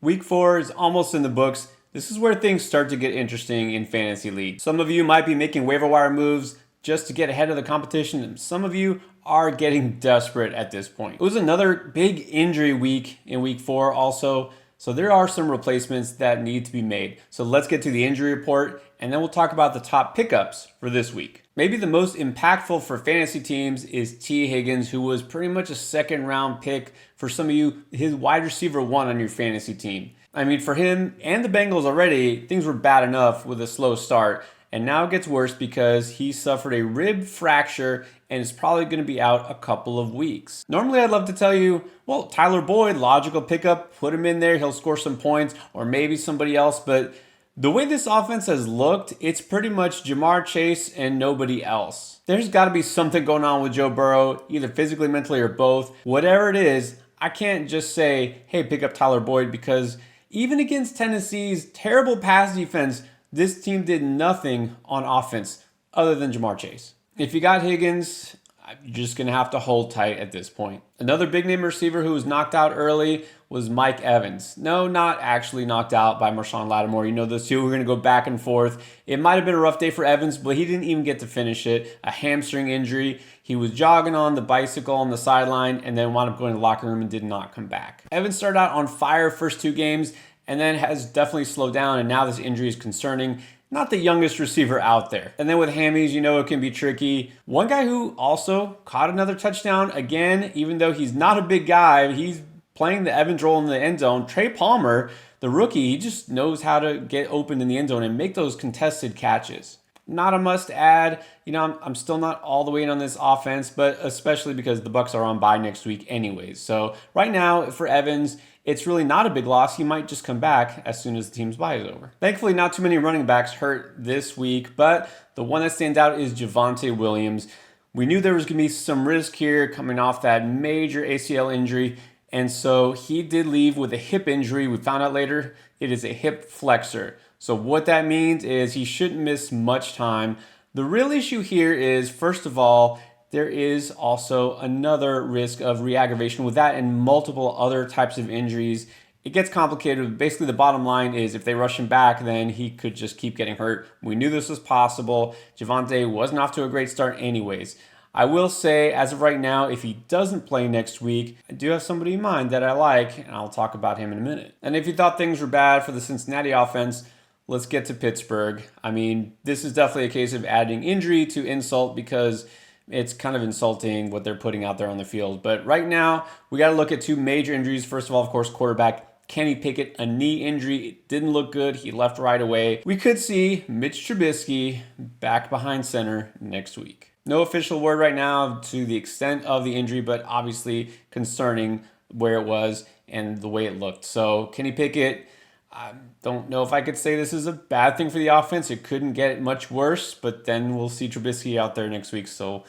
Week 4 is almost in the books. This is where things start to get interesting in fantasy league. Some of you might be making waiver wire moves just to get ahead of the competition, and some of you are getting desperate at this point. It was another big injury week in week 4 also, so there are some replacements that need to be made. So let's get to the injury report, and then we'll talk about the top pickups for this week. Maybe the most impactful for fantasy teams is T. Higgins, who was pretty much a second round pick for some of you, his wide receiver 1 on your fantasy team. I mean, for him and the Bengals already, things were bad enough with a slow start. And now it gets worse because he suffered a rib fracture and is probably going to be out a couple of weeks. Normally, I'd love to tell you, well, Tyler Boyd, logical pickup, put him in there, he'll score some points, or maybe somebody else. But the way this offense has looked, it's pretty much Jamar Chase and nobody else. There's got to be something going on with Joe Burrow, either physically, mentally, or both. Whatever it is, I can't just say, hey, pick up Tyler Boyd, because even against Tennessee's terrible pass defense, this team did nothing on offense other than Jamar Chase. If you got Higgins, you're just going to have to hold tight at this point. Another big name receiver who was knocked out early was Mike Evans. No, not actually knocked out by Marshawn Lattimore. You know, those two were going to go back and forth. It might have been a rough day for Evans, but he didn't even get to finish it. A hamstring injury. He was jogging on the bicycle on the sideline and then wound up going to the locker room and did not come back. Evans started out on fire first 2 games and then has definitely slowed down, and now this injury is concerning. Not the youngest receiver out there. And then with hammies, you know it can be tricky. One guy who also caught another touchdown, again, even though he's not a big guy, he's playing the Evans role in the end zone. Trey Palmer, the rookie, he just knows how to get open in the end zone and make those contested catches. Not a must add. You know, I'm still not all the way in on this offense, but especially because the Bucs are on bye next week anyways. So right now for Evans, it's really not a big loss. He might just come back as soon as the team's bye is over. Thankfully, not too many running backs hurt this week, but the one that stands out is Javonte Williams. We knew there was going to be some risk here coming off that major ACL injury, and so he did leave with a hip injury. We found out later it is a hip flexor. So what that means is he shouldn't miss much time. The real issue here is, first of all, there is also another risk of re-aggravation with that and multiple other types of injuries. It gets complicated. Basically, the bottom line is if they rush him back, then he could just keep getting hurt. We knew this was possible. Javonte wasn't off to a great start anyways. I will say, as of right now, if he doesn't play next week, I do have somebody in mind that I like, and I'll talk about him in a minute. And if you thought things were bad for the Cincinnati offense, let's get to Pittsburgh. I mean, this is definitely a case of adding injury to insult because it's kind of insulting what they're putting out there on the field. But right now, we got to look at 2 major injuries. First of all, of course, quarterback Kenny Pickett, a knee injury. It didn't look good. He left right away. We could see Mitch Trubisky back behind center next week. No official word right now to the extent of the injury, but obviously concerning where it was and the way it looked. So Kenny Pickett, I don't know if I could say this is a bad thing for the offense. It couldn't get much worse, but then we'll see Trubisky out there next week, so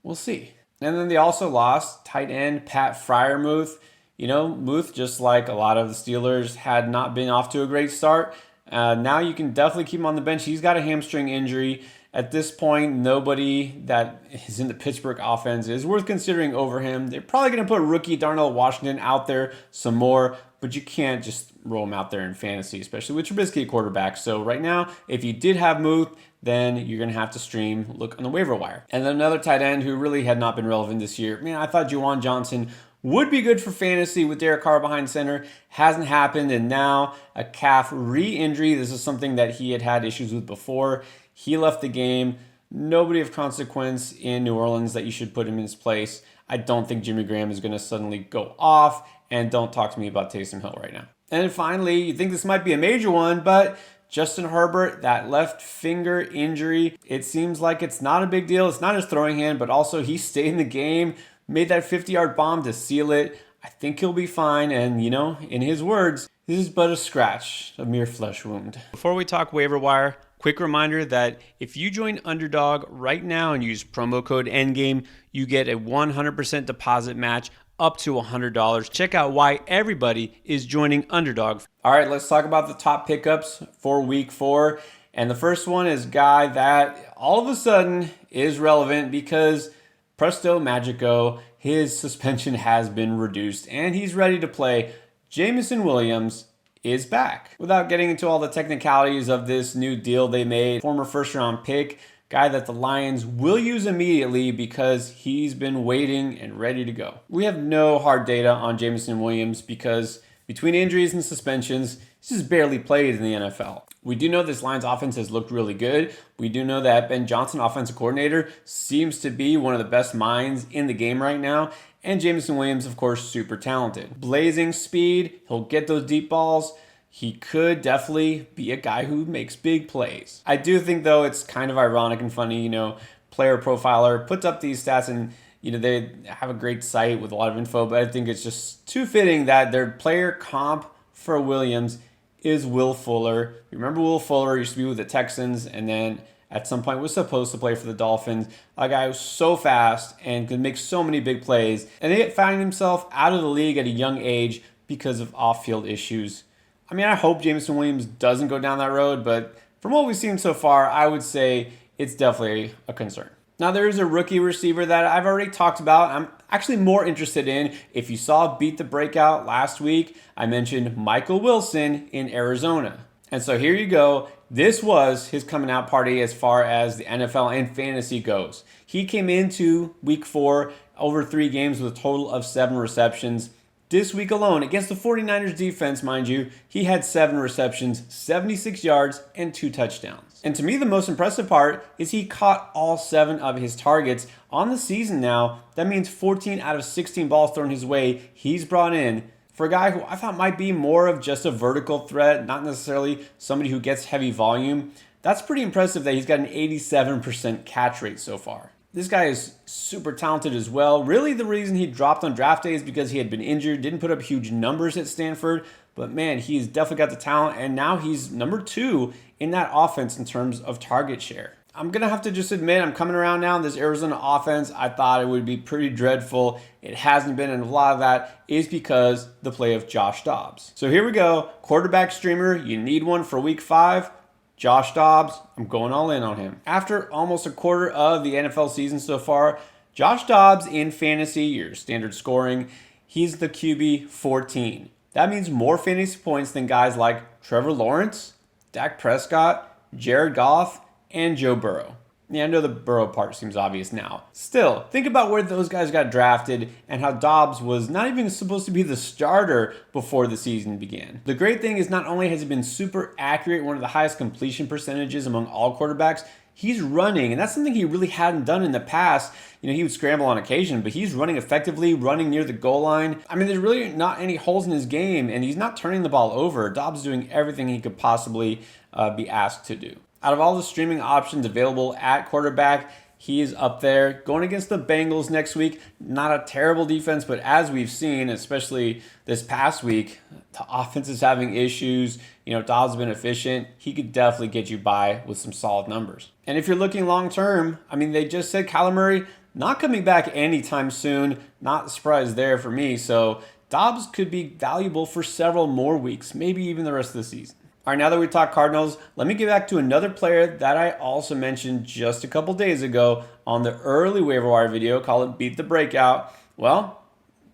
we'll see. And then they also lost tight end Pat Freiermuth. You know, Muth, just like a lot of the Steelers, had not been off to a great start. Now you can definitely keep him on the bench. He's got a hamstring injury. At this point, nobody that is in the Pittsburgh offense is worth considering over him. They're probably going to put rookie Darnell Washington out there some more, but you can't just roll him out there in fantasy, especially with Trubisky quarterback. So right now, if you did have Muth, then you're going to have to look on the waiver wire. And then another tight end who really had not been relevant this year. Man, I thought Juwan Johnson would be good for fantasy with Derek Carr behind center. Hasn't happened, and now a calf re-injury. This is something that he had issues with before. He left the game. Nobody of consequence in New Orleans that you should put him in his place. I don't think Jimmy Graham is going to suddenly go off, and don't talk to me about Taysom Hill right now. And finally, you think this might be a major one, but Justin Herbert, that left finger injury, it seems like it's not a big deal. It's not his throwing hand, but also he stayed in the game, made that 50-yard bomb to seal it. I think he'll be fine, and you know, in his words, this is but a scratch, a mere flesh wound. Before we talk waiver wire, quick reminder that if you join Underdog right now and use promo code ENDGAME, you get a 100% deposit match up to $100. Check out why everybody is joining Underdog. All right, let's talk about the top pickups for week 4. And the first one is a guy that all of a sudden is relevant because presto magico, his suspension has been reduced and he's ready to play. Jameson Williams is back. Without getting into all the technicalities of this new deal they made, former first-round pick, guy that the Lions will use immediately because he's been waiting and ready to go. We have no hard data on Jameson Williams because between injuries and suspensions, he's just barely played in the NFL. We do know this Lions offense has looked really good. We do know that Ben Johnson, offensive coordinator, seems to be one of the best minds in the game right now. And Jameson Williams, of course, super talented. Blazing speed, he'll get those deep balls. He could definitely be a guy who makes big plays. I do think, though, it's kind of ironic and funny, Player Profiler puts up these stats and, they have a great site with a lot of info, but I think it's just too fitting that their player comp for Williams is Will Fuller. You remember Will Fuller used to be with the Texans and then at some point was supposed to play for the Dolphins. A guy who's so fast and could make so many big plays. And he found himself out of the league at a young age because of off-field issues. I mean, I hope Jameson Williams doesn't go down that road, but from what we've seen so far, I would say it's definitely a concern. Now, there's a rookie receiver that I've already talked about. I'm actually more interested in. If you saw Beat the Breakout last week, I mentioned Michael Wilson in Arizona. And so here you go. This was his coming out party as far as the NFL and fantasy goes. He came into week 4 over 3 games with a total of 7 receptions. This week alone, against the 49ers defense, mind you, he had 7 receptions, 76 yards, and 2 touchdowns. And to me, the most impressive part is he caught all 7 of his targets on the season now. That means 14 out of 16 balls thrown his way he's brought in. For a guy who I thought might be more of just a vertical threat, not necessarily somebody who gets heavy volume, that's pretty impressive that he's got an 87% catch rate so far. This guy is super talented as well. Really, the reason he dropped on draft day is because he had been injured, didn't put up huge numbers at Stanford, but man, he's definitely got the talent, and now he's number 2 in that offense in terms of target share. I'm going to have to just admit, I'm coming around now in this Arizona offense. I thought it would be pretty dreadful. It hasn't been, and a lot of that is because the play of Josh Dobbs. So here we go. Quarterback streamer, you need one for week 5. Josh Dobbs, I'm going all in on him. After almost a quarter of the NFL season so far, Josh Dobbs in fantasy, your standard scoring, he's the QB 14. That means more fantasy points than guys like Trevor Lawrence, Dak Prescott, Jared Goff, and Joe Burrow. Yeah, I know the Burrow part seems obvious now. Still, think about where those guys got drafted and how Dobbs was not even supposed to be the starter before the season began. The great thing is not only has he been super accurate, one of the highest completion percentages among all quarterbacks, he's running, and that's something he really hadn't done in the past. He would scramble on occasion, but he's running effectively, running near the goal line. I mean, there's really not any holes in his game, and he's not turning the ball over. Dobbs is doing everything he could possibly be asked to do. Out of all the streaming options available at quarterback, he is up there. Going against the Bengals next week, not a terrible defense, but as we've seen, especially this past week, the offense is having issues. Dobbs has been efficient. He could definitely get you by with some solid numbers. And if you're looking long term, they just said Kyler Murray not coming back anytime soon. Not a surprise there for me. So Dobbs could be valuable for several more weeks, maybe even the rest of the season. All right, now that we talked Cardinals, let me get back to another player that I also mentioned just a couple days ago on the early waiver wire video, call it Beat the Breakout. Well,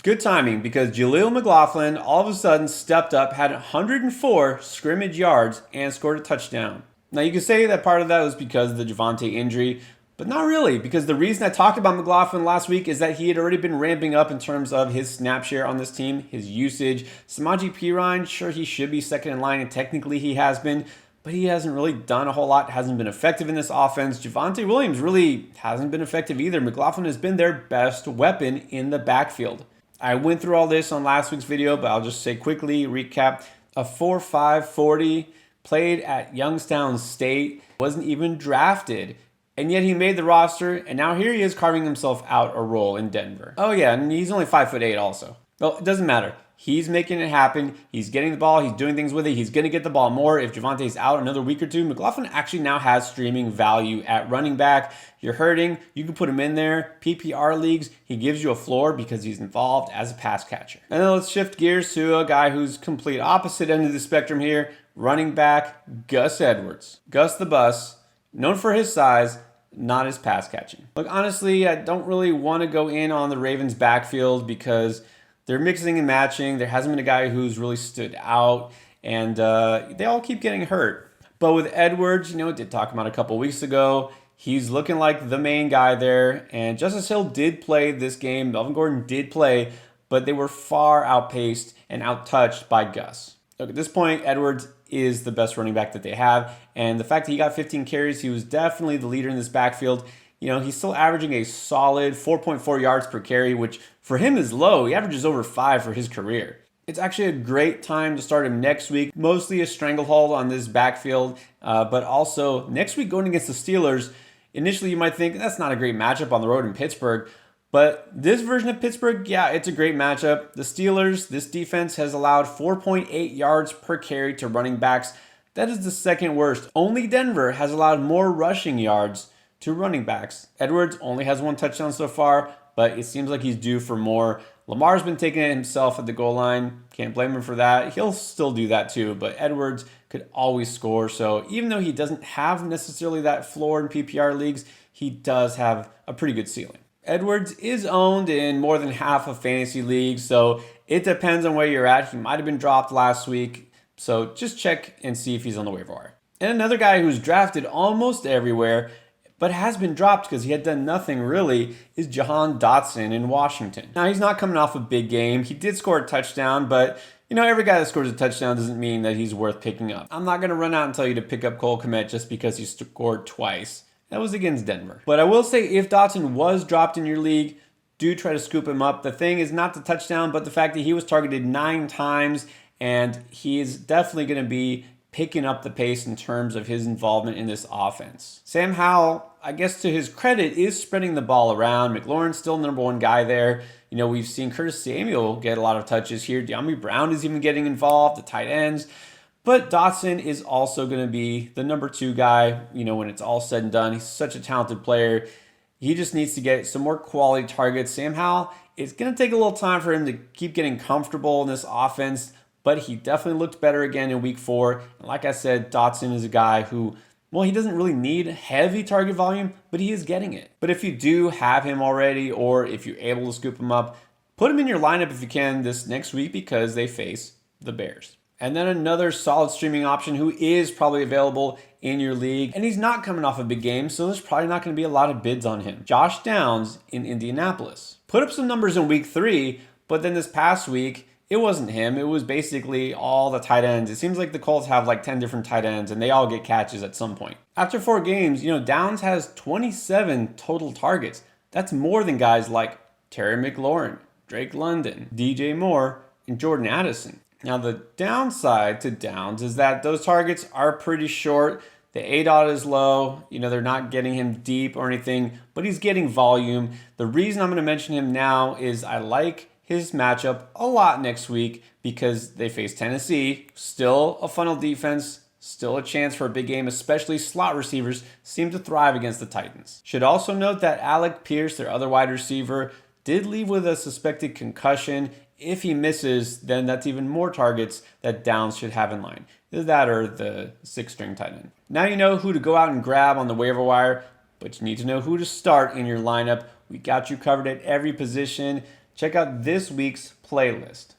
good timing because Jaleel McLaughlin all of a sudden stepped up, had 104 scrimmage yards, and scored a touchdown. Now, you can say that part of that was because of the Javonte injury, but not really, because the reason I talked about McLaughlin last week is that he had already been ramping up in terms of his snap share on this team, his usage. Samaje Perine, sure, he should be second in line, and technically he has been, but he hasn't really done a whole lot, hasn't been effective in this offense. Javonte Williams really hasn't been effective either. McLaughlin has been their best weapon in the backfield. I went through all this on last week's video, but I'll just say quickly, recap, a 4.5 40, played at Youngstown State, wasn't even drafted. And yet he made the roster, and now here he is carving himself out a role in Denver. Oh yeah, and he's only 5'8" also. Well, it doesn't matter. He's making it happen. He's getting the ball. He's doing things with it. He's going to get the ball more. If Javonte's out another week or two, McLaughlin actually now has streaming value at running back. You're hurting, you can put him in there. PPR leagues, he gives you a floor because he's involved as a pass catcher. And then let's shift gears to a guy who's complete opposite end of the spectrum here. Running back, Gus Edwards. Gus the Bus. Known for his size, not his pass catching. Look, honestly, I don't really want to go in on the Ravens backfield because they're mixing and matching. There hasn't been a guy who's really stood out. and they all keep getting hurt. But with Edwards, did talk about a couple weeks ago, he's looking like the main guy there. And Justice Hill did play this game. Melvin Gordon did play, but they were far outpaced and outtouched by Gus. Look, at this point, Edwards is the best running back that they have. And the fact that he got 15 carries, he was definitely the leader in this backfield. He's still averaging a solid 4.4 yards per carry, which for him is low. He averages over 5 for his career. It's actually a great time to start him next week. Mostly a stranglehold on this backfield, but also next week going against the Steelers. Initially, you might think that's not a great matchup on the road in Pittsburgh. But this version of Pittsburgh, yeah, it's a great matchup. The Steelers, this defense has allowed 4.8 yards per carry to running backs. That is the second worst. Only Denver has allowed more rushing yards to running backs. Edwards only has 1 touchdown so far, but it seems like he's due for more. Lamar's been taking it himself at the goal line. Can't blame him for that. He'll still do that too, but Edwards could always score. So even though he doesn't have necessarily that floor in PPR leagues, he does have a pretty good ceiling. Edwards is owned in more than half of fantasy leagues, so it depends on where you're at. He might have been dropped last week, so just check and see if he's on the waiver wire. And another guy who's drafted almost everywhere, but has been dropped because he had done nothing really, is Jahan Dotson in Washington. Now, he's not coming off a big game. He did score a touchdown, but every guy that scores a touchdown doesn't mean that he's worth picking up. I'm not going to run out and tell you to pick up Cole Kmet just because he scored twice. That was against Denver. But I will say, if Dotson was dropped in your league, do try to scoop him up. The thing is not the touchdown, but the fact that he was targeted 9 times, and he is definitely going to be picking up the pace in terms of his involvement in this offense. Sam Howell, I guess to his credit, is spreading the ball around. McLaurin's still the number 1 guy there. We've seen Curtis Samuel get a lot of touches here. De'Ami Brown is even getting involved, the tight ends. But Dotson is also going to be the number 2 guy, when it's all said and done. He's such a talented player. He just needs to get some more quality targets. Sam Howell, it's going to take a little time for him to keep getting comfortable in this offense, but he definitely looked better again in week 4. And like I said, Dotson is a guy who, he doesn't really need heavy target volume, but he is getting it. But if you do have him already, or if you're able to scoop him up, put him in your lineup if you can this next week because they face the Bears. And then another solid streaming option who is probably available in your league, and he's not coming off a big game, so there's probably not going to be a lot of bids on him. Josh Downs in Indianapolis. Put up some numbers in week 3, but then this past week, it wasn't him. It was basically all the tight ends. It seems like the Colts have like 10 different tight ends, and they all get catches at some point. After 4 games, Downs has 27 total targets. That's more than guys like Terry McLaurin, Drake London, DJ Moore, and Jordan Addison. Now, the downside to Downs is that those targets are pretty short. The ADOT is low. They're not getting him deep or anything, but he's getting volume. The reason I'm going to mention him now is I like his matchup a lot next week because they face Tennessee. Still a funnel defense, still a chance for a big game, especially slot receivers seem to thrive against the Titans. Should also note that Alec Pierce, their other wide receiver, did leave with a suspected concussion. If he misses, then that's even more targets that Downs should have in line. Either that or the 6th-string tight end. Now you know who to go out and grab on the waiver wire, but you need to know who to start in your lineup. We got you covered at every position. Check out this week's playlist.